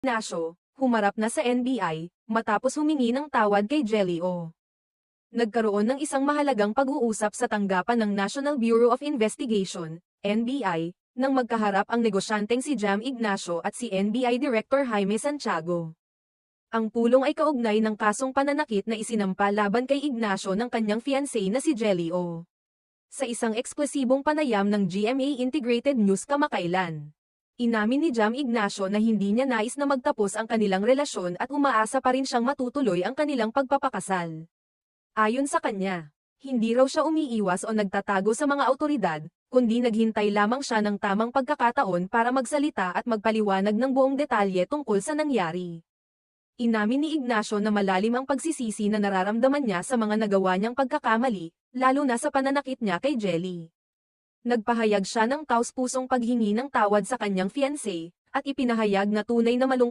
Ignacio, humarap na sa NBI, matapos humingi ng tawad kay Jelly O. Nagkaroon ng isang mahalagang pag-uusap sa tanggapan ng National Bureau of Investigation, NBI, nang magkaharap ang negosyanteng si Jam Ignacio at si NBI Director Jaime Santiago. Ang pulong ay kaugnay ng kasong pananakit na isinampa laban kay Ignacio ng kanyang fiancé na si Jelly O. Sa isang eksklusibong panayam ng GMA Integrated News kamakailan, inamin ni Jam Ignacio na hindi niya nais na magtapos ang kanilang relasyon at umaasa pa rin siyang matutuloy ang kanilang pagpapakasal. Ayon sa kanya, hindi raw siya umiiwas o nagtatago sa mga awtoridad, kundi naghintay lamang siya ng tamang pagkakataon para magsalita at magpaliwanag ng buong detalye tungkol sa nangyari. Inamin ni Ignacio na malalim ang pagsisisi na nararamdaman niya sa mga nagawa niyang pagkakamali, lalo na sa pananakit niya kay Jelly. Nagpahayag siya ng taos-pusong paghingi ng tawad sa kanyang fiancé, at ipinahayag na tunay na malungkot